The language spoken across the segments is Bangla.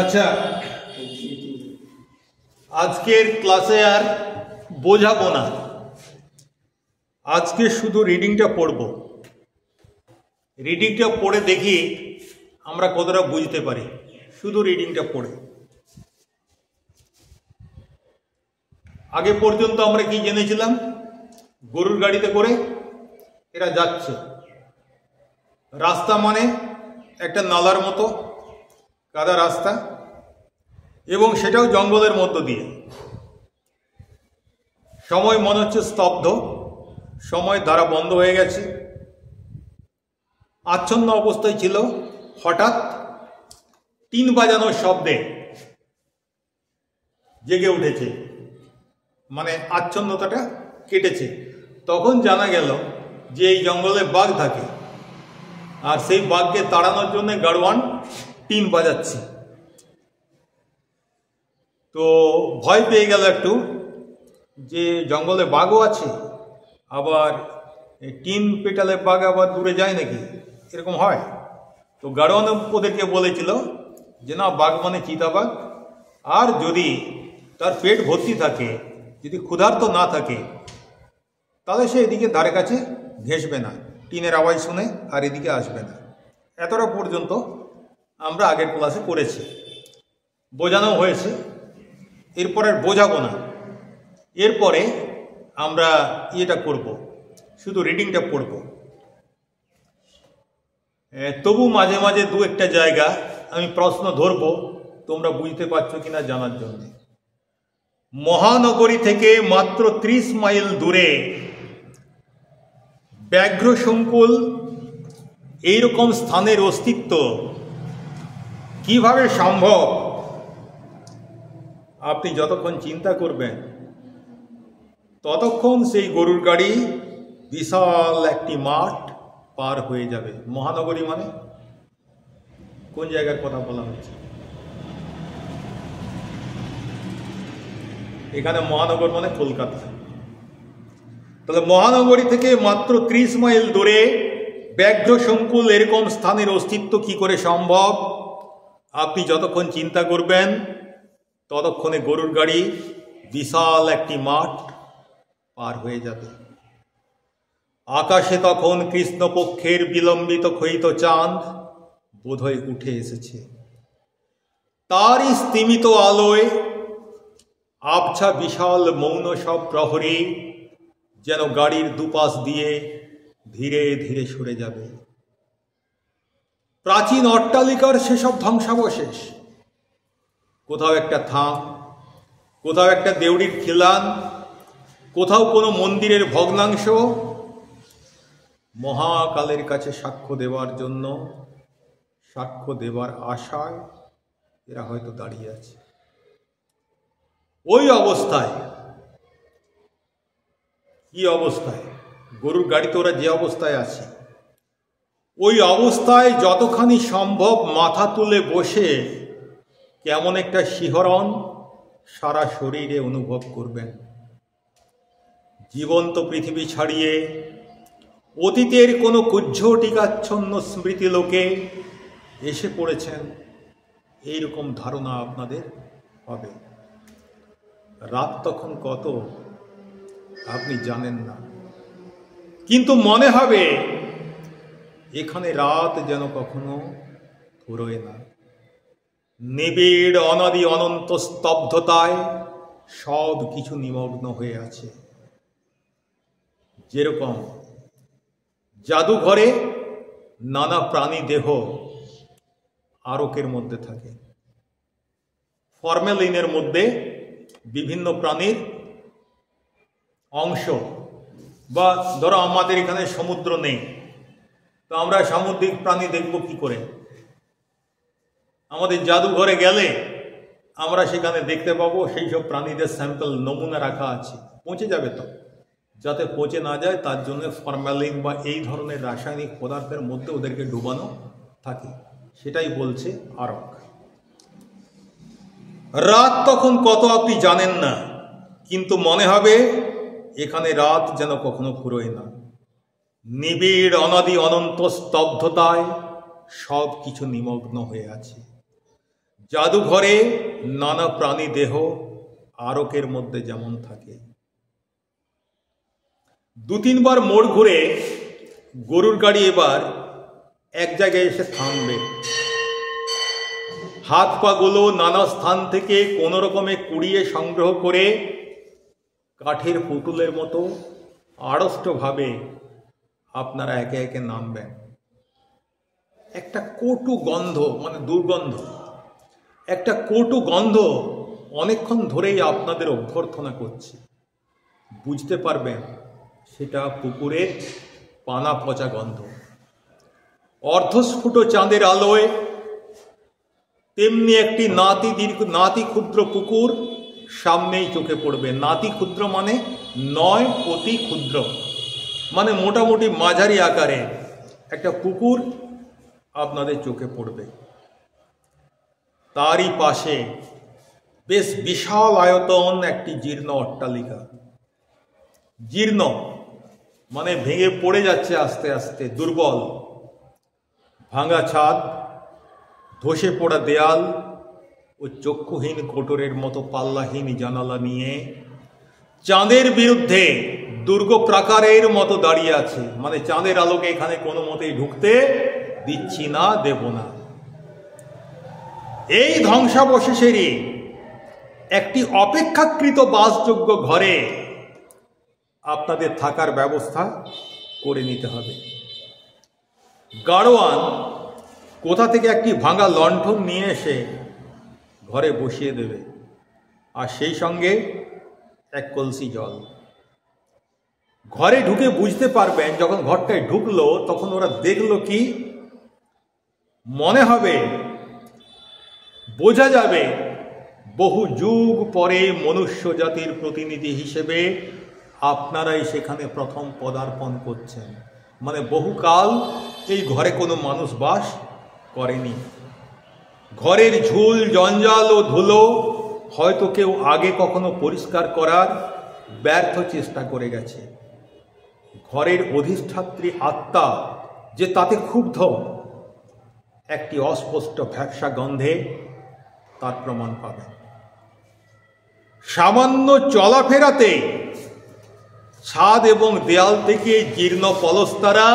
আচ্ছা, আজকের ক্লাসে আর বোঝাবো না, আজকে শুধু রিডিংটা পড়ব। রিডিংটা পড়ে দেখি আমরা কতটা বুঝতে পারি, শুধু রিডিংটা পড়ে। আগে পর্যন্ত আমরা কি জেনেছিলাম? গরুর গাড়িতে করে এরা যাচ্ছে, রাস্তা মানে একটা নালার মতো কাদা রাস্তা, এবং সেটাও জঙ্গলের মধ্য দিয়ে। সময় মনে হচ্ছে স্তব্ধ, সময় দ্বারা বন্ধ হয়ে গেছে, আচ্ছন্ন অবস্থায় ছিল। হঠাৎ টিন বাজানোর শব্দে জেগে উঠেছে, মানে আচ্ছন্নতাটা কেটেছে। তখন জানা গেল যে এই জঙ্গলে বাঘ থাকে, আর সেই বাঘকে তাড়ানোর জন্য গাড়োয়ান টিন বাজাচ্ছে। তো ভয় পেয়ে গেল একটু, যে জঙ্গলে বাঘও আছে, আবার টিন পেটালে বাঘ আবার দূরে যায় নাকি, এরকম হয়? তো গাড়োয়ান ওদেরকে বলেছিল যে না, বাঘ মানে চিতাবাঘ, আর যদি তার পেট ভর্তি থাকে, যদি ক্ষুধার্ত না থাকে, তাহলে সে এদিকে ধারে কাছে ঘেঁষবে না, টিনের আওয়াজ শুনে আর এদিকে আসবে না। এতটা পর্যন্ত আমরা আগের ক্লাসে করেছি, বোঝানো হয়েছে। এরপর আর বোঝাবো না, এরপরে আমরা ইয়েটা করব, শুধু রিডিংটা পড়ব। তবু মাঝে মাঝে দু একটা জায়গা আমি প্রশ্ন ধরব, তোমরা বুঝতে পারছো কিনা জানার জন্য। মহানগরী থেকে মাত্র 30 মাইল দূরে ব্যাঘ্র সংকুল এইরকম স্থানের অস্তিত্ব কিভাবে সম্ভব? আপনি যতক্ষণ চিন্তা করবেন ততক্ষণ সেই গরুর গাড়ি বিশাল একটি মাঠ পার হয়ে যাবে। মহানগরী মানে কোন জায়গার কথা বলা হচ্ছে? এখানে মহানগর মানে কলকাতা। তাহলে মহানগরী থেকে মাত্র 30 মাইল দূরে ব্যাঘ্র সংকুল এরকম স্থানের অস্তিত্ব কি করে সম্ভব? আপনি যতক্ষণ চিন্তা করবেন ততক্ষণে গরুর গাড়ি বিশাল একটি মাঠ পার হয়ে যাবে। আকাশে তখন কৃষ্ণপক্ষের বিলম্বিত ক্ষয়িত চাঁদ বোধহয় উঠে এসেছে। তারই স্তিমিত আলোয় আবছা বিশাল মৌন সব প্রহরী যেন গাড়ির দুপাশ দিয়ে ধীরে ধীরে সরে যাবে। প্রাচীন অট্টালিকার সেসব ধ্বংসাবশেষ, কোথাও একটা থাম, কোথাও একটা দেউড়ির খিলান, কোথাও কোনো মন্দিরের ভগ্নাংশ, মহাকালের কাছে সাক্ষ্য দেওয়ার জন্য, সাক্ষ্য দেওয়ার আশায় এরা হয়তো দাঁড়িয়ে আছে। ওই অবস্থায়, কি অবস্থায়? গরুর গাড়িতে ওরা যে অবস্থায় আছে, ওই অবস্থায় যতখানি সম্ভব মাথা তুলে বসে কেমন একটা শিহরণ সারা শরীরে অনুভব করবেন। জীবন্ত পৃথিবী ছাড়িয়ে অতীতের কোনো কুজ্ঝটিকাচ্ছন্ন স্মৃতি লোকে এসে পড়েছেন, এইরকম ধারণা আপনাদের হবে। রাত তখন কত আপনি জানেন না, কিন্তু মনে হবে এখানে রাত যেন কখনো ফুরোয় না। নিবিড় অনাদি অনন্ত স্তব্ধতায় সব কিছু নিমগ্ন হয়ে আছে। যেরকম জাদুঘরে নানা প্রাণী দেহ আরকের মধ্যে থাকে, ফরমেলিনের মধ্যে বিভিন্ন প্রাণীর অংশ, বা ধরো আমাদের এখানে সমুদ্র নেই, তো আমরা সামুদ্রিক প্রাণী দেখব কি করে? আমাদের জাদুঘরে গেলে আমরা সেখানে দেখতে পাবো সেই সব প্রাণীদের স্যাম্পল, নমুনা রাখা আছে। পচে যাবে তো, যাতে পচে না যায় তার জন্য ফরমালিন বা এই ধরনের রাসায়নিক পদার্থের মধ্যে ওদেরকে ডুবানো থাকে। সেটাই বলছে আরক। রাত তখন কত আপনি জানেন না, কিন্তু মনে হবে এখানে রাত যেন কখনো ফুরোয় না। নিবিড় অনাদি অনন্ত স্তব্ধতায় সব কিছু নিমগ্ন হয়ে আছে। জাদুঘরে নানা প্রাণী দেহ আরকের মধ্যে যেমন থাকে। 2-3 বার মোড় ঘুরে গরুর গাড়ি এবার এক জায়গায় এসে থামবে। হাত পাগুলো নানা স্থান থেকে কোনো রকমে কুড়িয়ে সংগ্রহ করে কাঠের পুতুলের মতো আড়ষ্টভাবে আপনারা একে একে নামবেন। একটা কটু গন্ধ, মানে দুর্গন্ধ, একটা কটু গন্ধ অনেকক্ষণ ধরেই আপনাদের অভ্যর্থনা করছে। বুঝতে পারবেন সেটা পুকুরের পানা পচা গন্ধ। অর্ধস্ফুট চাঁদের আলোয় তেমনি একটি নাতি ক্ষুদ্র পুকুর সামনেই চোখে পড়বে। নাতি ক্ষুদ্র মানে নয়, অতি ক্ষুদ্র মানে মোটামুটি মাঝারি আকারে একটা পুকুর আপনাদের চোখে পড়বে। তারই পাশে বেশ বিশাল আয়তন একটি জীর্ণ অট্টালিকা। জীর্ণ মানে ভেঙে পড়ে যাচ্ছে আস্তে আস্তে, দুর্বল। ভাঙা ছাদ, ধসে পড়া দেয়াল ও চক্ষুহীন কোটরের মতো পাল্লাহীন জানালা নিয়ে চাঁদের বিরুদ্ধে দুর্গ প্রাকারের মতো দাঁড়িয়ে আছে। মানে চাঁদের আলোকে এখানে কোনো মতেই ঢুকতে দিচ্ছি না, দেব না। এই ধ্বংসাবশেষেরই একটি অপেক্ষাকৃত বাসযোগ্য ঘরে আপনাদের থাকার ব্যবস্থা করে নিতে হবে। গাড়োয়ান কোথা থেকে একটি ভাঙা লণ্ঠন নিয়ে এসে ঘরে বসিয়ে দেবে, আর সেই সঙ্গে এক কলসি জল। ঘরে ঢুকে বুঝতে পারবেন, যখন ঘরটায় ঢুকলো তখন ওরা দেখলো কি, মনে হবে, বোঝা যাবে বহু যুগ পরে মনুষ্য জাতির প্রতিনিধি হিসেবে আপনারাই সেখানে প্রথম পদার্পণ করছেন। মানে বহুকাল এই ঘরে কোনো মানুষ বাস করেনি। ঘরের ঝুল জঞ্জাল ও ধুলো হয়তো কেউ আগে কখনো পরিষ্কার করার ব্যর্থ চেষ্টা করে গেছে। ঘরের অধিষ্ঠাত্রী আত্মা যে তাতে ক্ষুব্ধ, একটি অস্পষ্ট ভ্যাপসা গন্ধে তার প্রমাণ পাবেন। সামান্য চলাফেরাতে ছাদ এবং দেয়াল থেকে জীর্ণ পলস্তারা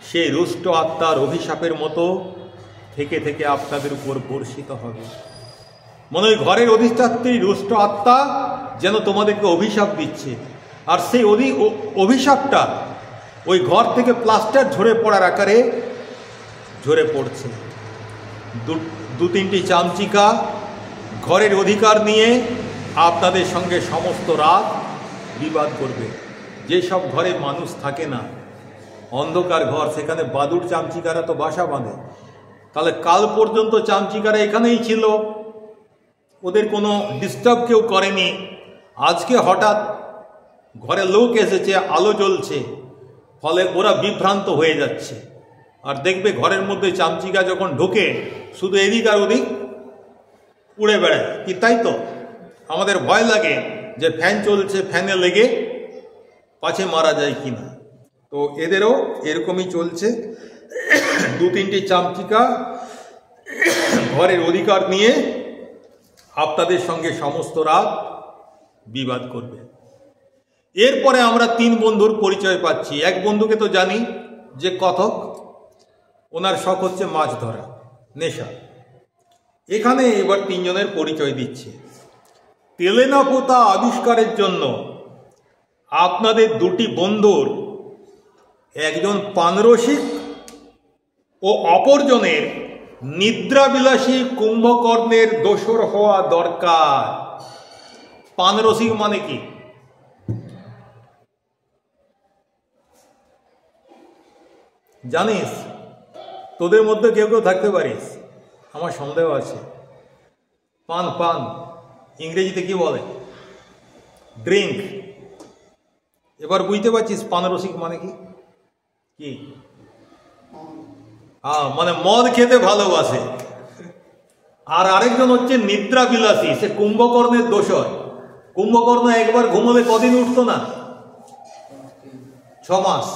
সেই রুষ্ট আত্মার অভিশাপের মতো থেকে থেকে আপনাদের উপর বর্ষিত হবে। মনে হয় ঘরের অধিষ্ঠাত্রী রুষ্ট আত্মা যেন তোমাদেরকে অভিশাপ দিচ্ছে, আর সেই অভিশাপটা ওই ঘর থেকে প্লাস্টার ঝরে পড়ার আকারে ঝরে পড়ছে। 2-3টি চামচিকা ঘরের অধিকার নিয়ে আপনাদের সঙ্গে সমস্ত রাত বিবাদ করবে। যেসব ঘরে মানুষ থাকে না, অন্ধকার ঘর, সেখানে বাদুড় চামচিকারা তো বাসা বাঁধে। তাহলে কাল পর্যন্ত চামচিকারা এখানেই ছিল, ওদের কোনো ডিস্টার্ব কেউ করেনি। আজকে হঠাৎ ঘরে লোক এসেছে, আলো জ্বলছে, ফলে ওরা বিভ্রান্ত হয়ে যাচ্ছে। আর দেখবে ঘরের মধ্যে চামচিকা যখন ঢোকে শুধু এদিক আর ওদিক উড়ে বেড়ায়। কি তাই তো? আমাদের ভয় লাগে যে ফ্যান চলছে, ফ্যানে লেগে পাছে মারা যায় কিনা। তো এদেরও এরকমই চলছে। 2-3টি চামচিকা ঘরের অধিকার নিয়ে আপনাদের সঙ্গে সমস্ত রাত বিবাদ করবে। এরপরে আমরা 3 বন্ধুর পরিচয় পাচ্ছি। এক বন্ধুকে তো জানি যে কথক, ওনার শখ হচ্ছে মাছ ধরা, নেশা। এখানে এবার 3 জনের পরিচয় দিচ্ছে। তেলেনা পোতা আবিষ্কারের জন্য আপনাদের 2টি বন্ধুর একজন পানরসিক ও অপরজনের নিদ্রাবিলাসী কুম্ভকর্ণের দোসর হওয়া দরকার। পানরসিক মানে কি? জানিস? তোদের মধ্যে কেউ কেউ থাকতে পারিস, আমার সন্দেহ আছে। পান পান ইংরেজিতে কি বলে? ড্রিঙ্ক। এবার বুঝতে পারছিস পানরসিক মানে কি? কি? মানে মদ খেতে ভালোবাসে। আর আরেকজন হচ্ছে নিদ্রাবিলাসী, সে কুম্ভকর্ণের দোসর। কুম্ভকর্ণ একবার ঘুমোলে কদিন উঠতো না? 6 মাস।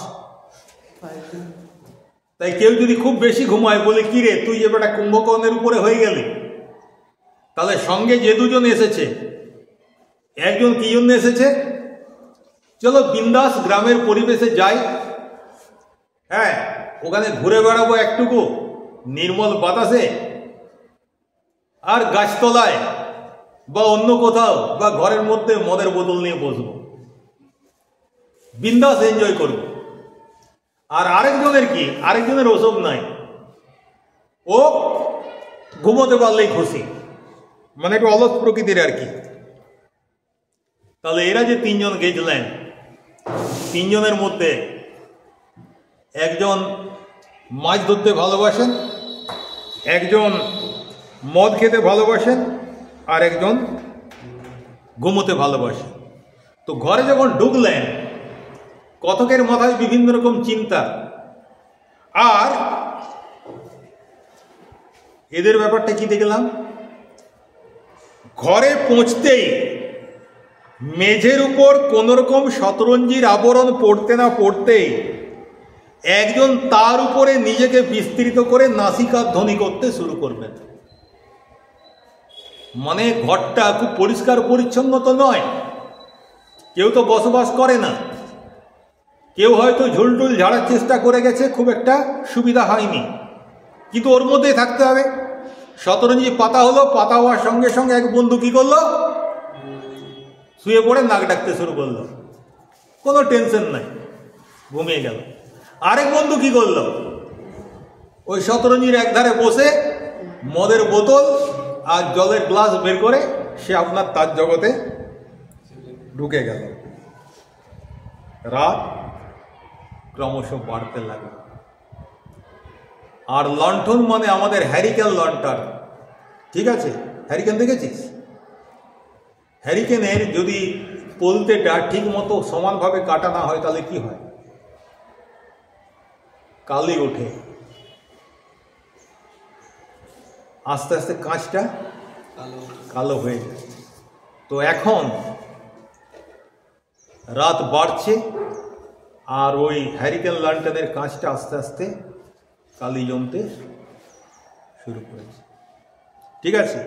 তাই কেউ যদি খুব বেশি ঘুমায় বলে, কি রে তুই এবারটা কুম্ভকর্ণের উপরে হয়ে গেলি, তাহলে সঙ্গে যে দুজন এসেছে, একজন কি জন্য এসেছে? চলো বিন্দাস গ্রামের পরিবেশে যাই, হ্যাঁ ওখানে ঘুরে বেড়াবো একটুকু নির্মল বাতাসে, আর গাছতলায় বা অন্য কোথাও বা ঘরের মধ্যে মদের বোতল নিয়ে বসবো, বিন্দাস এনজয় করব। আর আরেকজনের কি? আরেকজনের ওসব নাই, ও ঘুমোতে পারলেই খুশি, মানে একটু অলস প্রকৃতির আর কি। তাহলে এরা যে তিনজন গেছিলেন, তিনজনের মধ্যে একজন মাছ ধরতে ভালোবাসেন, একজন মদ খেতে ভালোবাসেন, আর একজন ঘুমোতে ভালোবাসেন। তো ঘরে যখন ঢুকলেন, কথকের মাথায় বিভিন্ন রকম চিন্তা, আর এদের ব্যাপারটা কি দেখলাম, ঘরে পৌঁছতেই মেঝের উপর কোন রকম শতরঞ্জির আবরণ পড়তে না পড়তেই একজন তার উপরে নিজেকে বিস্তৃত করে নাসিকা ধ্বনি করতে শুরু করবেন। মানে ঘরটা খুব পরিষ্কার পরিচ্ছন্ন তো নয়, কেউ তো বসবাস করে না, কেউ হয়তো ঝুলটুল ঝাড়ার চেষ্টা করে গেছে, খুব একটা সুবিধা হয়নি, কিন্তু ওর মধ্যেই থাকতে হবে। শতরঞ্জি পাতা হলো, পাতা হওয়ার সঙ্গে সঙ্গে এক বন্ধু কি করলো, শুয়ে পড়ে নাক ডাকতে শুরু করলো, কোনো টেনশন নাই, ঘুমিয়ে গেল। আরেক বন্ধু কি করলো, ওই শতরঞ্জির একধারে বসে মদের বোতল আর জলের গ্লাস বের করে সে আপনার তার জগতে ঢুকে গেল। রাত ক্রমশ বাড়তে লাগলো। আর লণ্ঠন মানে আমাদের হ্যারিকেন লণ্ঠন, ঠিক আছে? হ্যারিকেন দেখেছিস? হ্যারিকেনের যদি পলতেটা ঠিক মতো সমানভাবে কাটা না হয় তাহলে কি হয়? কালি ওঠে, আস্তে আস্তে কাঁচটা কালো হয়ে যায়। তো এখন রাত বাড়ছে, আর ওই হ্যারিকেন লণ্ঠনের কাঁচটা আস্তে আস্তে কালি জমতে শুরু করেছে, ঠিক আছে?